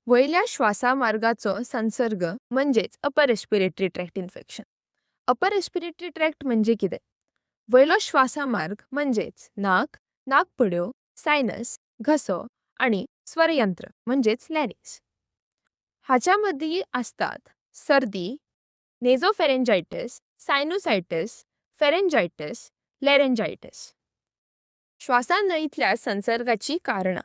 वयल्या श्वासामार्गाचो संसर्ग म्हणजेच अपर रेस्पिरेटरी ट्रॅक्ट इन्फेक्शन. अपर रेस्पिरेटरी ट्रॅक्ट म्हणजे कितें? वयलो श्वासामार्ग म्हणजेच नाक, नाकपुड्यो, सायनस, घसो आणि स्वरयंत्र म्हणजेच लॅरिंक्स. हाच्या मदीं असतात सर्दी, नेझोफेरेंजायटिस, सायनुसायटिस, फेरेंजायटिस, लॅरेंजायटिस. श्वासानळीतल्या संसर्गाची कारणा: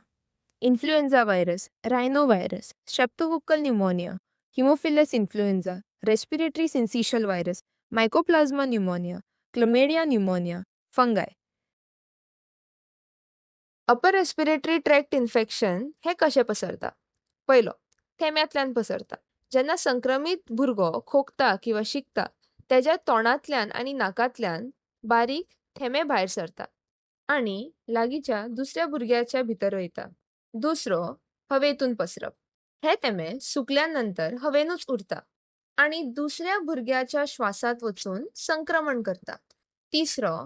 influenza virus, rhino virus, streptococcal pneumonia, haemophilus influenza, respiratory syncytial virus, mycoplasma pneumonia, chlamydia pneumonia, fungi. Upper respiratory tract infection हे कशें पसरता? पयलो, थेंब्यांतल्यान पसरता. जेन्ना संक्रमीत भुरगो खोंकता किंवा शिंकता, तेच्या तोंडांतल्यान आनी नाकांतल्यान बारीक थेंबे भायर सरता आनी लागींच्या दुसऱ्या भुरग्याच्या भितर वयता. दुसरो, हवेतून पसरप. हे थेंबे सुकल्या नंतर हवेनूच उरता आनी दुसऱ्या भुरग्याच्या श्वासांत वचून संक्रमण करता. तिसरो,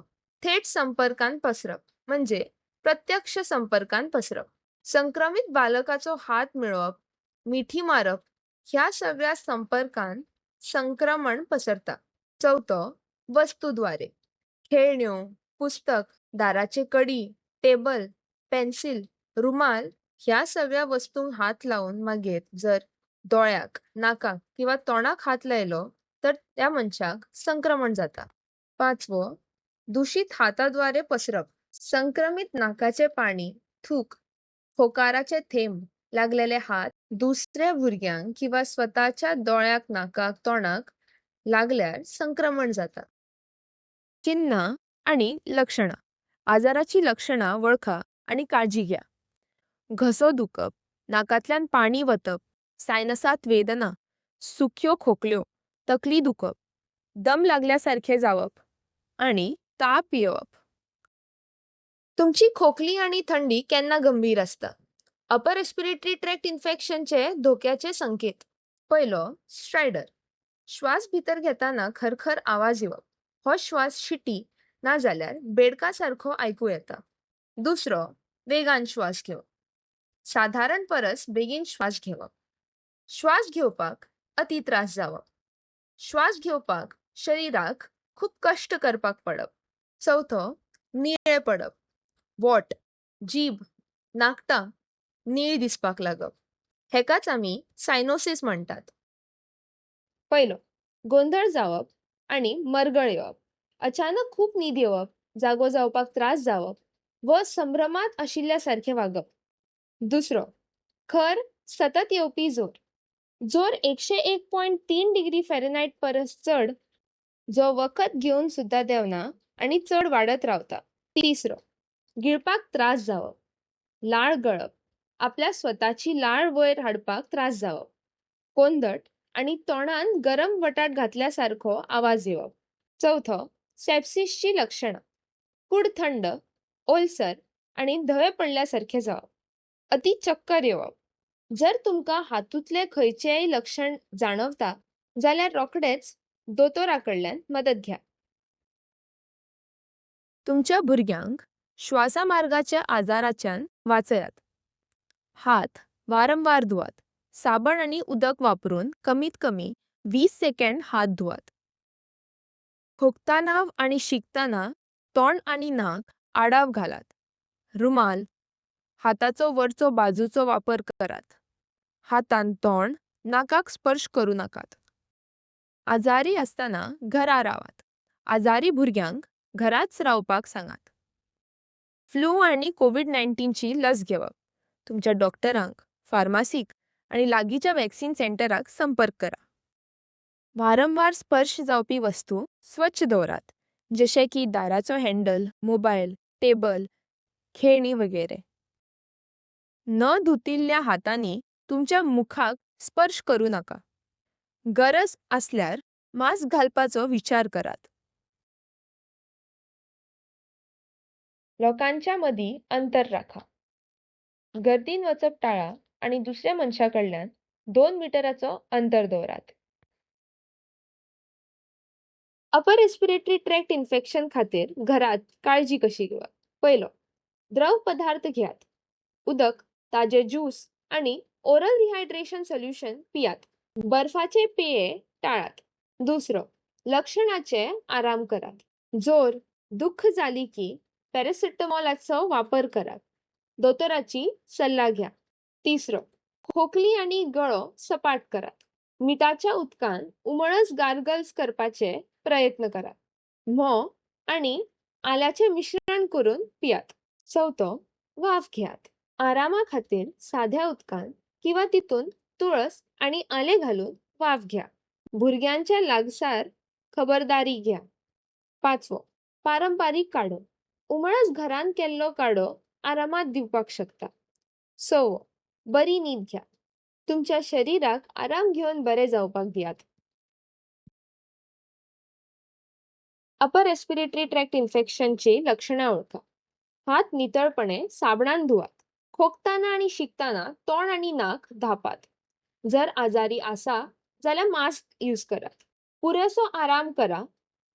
थेट संपर्कान पसरप म्हणजे प्रत्यक्ष संपर्कान पसरप. संक्रमित बालकाचो हात मेळप, मिठी मारप ह्या सगळ्या संपर्कान संक्रमण पसरता. चौथो, वस्तूद्वारे. खेळण्यो, पुस्तक, दाराचे कडी, टेबल, पेन्सिल, रुमाल ह्या सगळ्या वस्तूंक हात लावून मागीर जर दोळ्याक, नाकाक किंवा तोंडाक हात लायलो तर त्या मनशाक संक्रमण जाता. पांचवो, दूषित हाताद्वारे पसरप. संक्रमित नाकाचे पाणी, थूक, होकाराचे थेंब लागलेले हात दुसऱ्या भुरग्यांक किंवा स्वताच्या दोळ्याक, नाकाक, तोंडाक लागल्यार संक्रमण जाता. चिन्हां आणि लक्षणां. आजाराची लक्षणां वळखा आणि काळजी घ्या. घसो दुखप, नाकांतल्यान पाणी वतप, सायनसात वेदना, सुख्यो खोंकल्यो, तकली दुखप, दम लागल्यासारखे जावप आणि ताप येवप. तुमची खोकली आणि थंडी केन्ना गंभीर असता? अपर रेस्पिरेटरी ट्रॅक्ट इन्फेक्शनचे धोक्याचे संकेत. पयलो, स्ट्रायडर. श्वास भितर घेताना खरखर आवाज येवप. हो श्वास शिटी ना जाल्यार बेडका सारखो आयकू येता. दुसरो, वेगान श्वास घेवप. साधारण परस बेगीन श्वास घेवप. श्वास घेवपाक अति त्रास जावप. श्वास घेवपाक शरीराक खूप कष्ट करपाक पडप. चौथो, निळे पडप. वोट, जीभ, नाकटां निळी दिसपाक लागप. हेकाच आमी सायनोसिस म्हणटात. पयलो, गोंधळ जावप आणि मरगळ येवप. अचानक खूप न्हीद येवप, जागो जावपाक त्रास जावप व संभ्रमात आशिल्ल्या सारखे वागप. दुसरो, खर सतत येवपी जोर. जोर 101.3 डिग्री फॅरनहाइट परस चड जो वखद घेवन सुद्धा देंवना आणि चड वाडत रावता. तिसरो, गिळपाक त्रास जावप, लाळ गळप, आपल्या स्वताची लाळ वयर हाडपाक त्रास जावप, कोंदट आणि तोंडान गरम वटाट घातल्यासारखो आवाज येवप. चौथो, सेप्सिसची लक्षणां. कूड थंड, ओलसर आणि धवे पडल्यासारखे जावप. अति चक्कर येवप. जर तुमकां हातूंतले खंयचेय लक्षण जाणवता जाल्यार रोखडेच दोतोराकडल्यान मदत घ्या. तुमच्या भुरग्यांक श्वासामार्गाच्या आजाराच्यान वाचयात. हात वारंवार धुवात. साबण आणि उदक वापरून कमीत कमी 20 सेकंद हात धुवात. खोकताना आणि शिंकताना तोंड आणि नाक आडाव घालात. रुमाल, हाताचो वरचो बाजूचो वापर करात. हातान तोंड, नाकाक स्पर्श करू नाकात. आजारी असताना घरा रावात. आजारी भुरग्यांक घराच रावपाक सांगात. फ्लू आणि कोविड-19 ची लस घेवप. तुमच्या डॉक्टरांक, फार्मासीक आणि लागींच्या वॅक्सिन सेंटराक संपर्क करा. वारंवार स्पर्श जावपी वस्तू स्वच्छ दवरात, जशे की दाराचो हँडल, मोबाईल, टेबल, खेळणी वगैरे. न धुतिल्ल्या हातांनी तुमच्या मुखाक स्पर्श करू नका. गरज असल्यार मास्क घालपाचो विचार करात. लोकांच्या मदीं अंतर राखा. गर्दीन वचप टाळा आणि दुसऱ्या मनशाकडल्यान 2 मिटराचो अंतर दवरात. अपर रेस्पिरेटरी ट्रॅक्ट इन्फेक्शन खातीर घरात काळजी कशी घेवप? पयलो, द्रव पदार्थ घेयात. उदक, ताजे ज्यूस आणि ओरल रिहायड्रेशन सोल्युशन पियात. बर्फाचे पेये टाळात. दुसरं, लक्षणाचे आराम करात. जोर, दुःख झाली की पॅरासिटामॉलचा वापर करात. दोतोराची सल्ला घ्या. तिसरं, खोकली आणि गळो सपाट करात. मिठाच्या उदकान उमळस गार्गल्स करपाचे प्रयत्न करात. म्होंव आणि आल्याचे मिश्रण करून पियात. चौथं, वाफ घ्यात. आरामा खातीर साध्या उदकान किंवा तितून तुळस आणि आले घालून वाफ घ्या. भुरग्यांच्या लागसार खबरदारी घ्या. पाचवो, पारंपरिक काडो. उमळस घरान केल्लो काडो आरामात दिवपाक शकता. सवो, बरी न्हीद घ्या. तुमच्या शरीराक आराम घेऊन बरे जावपाक दियात. अपर रेस्पिरेटरी ट्रॅक्ट इन्फेक्शनची लक्षणे ओळखा. हात नितळपणे साबणान धुवात. खोकताना आणि शिंकताना तोंड आणि नाक धापात. जर आजारी आसा जाल्यार मास्क यूज करात. पुरेसो आराम करा.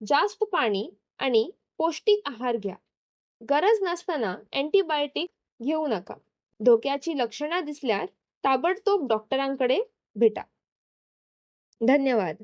जास्त पाणी आणि पौष्टिक आहार घ्या. गरज नसताना अँटीबायोटिक घेऊ नका. धोक्याची लक्षणं दिसल्यार ताबडतोब डॉक्टरांकडे भेटा. धन्यवाद.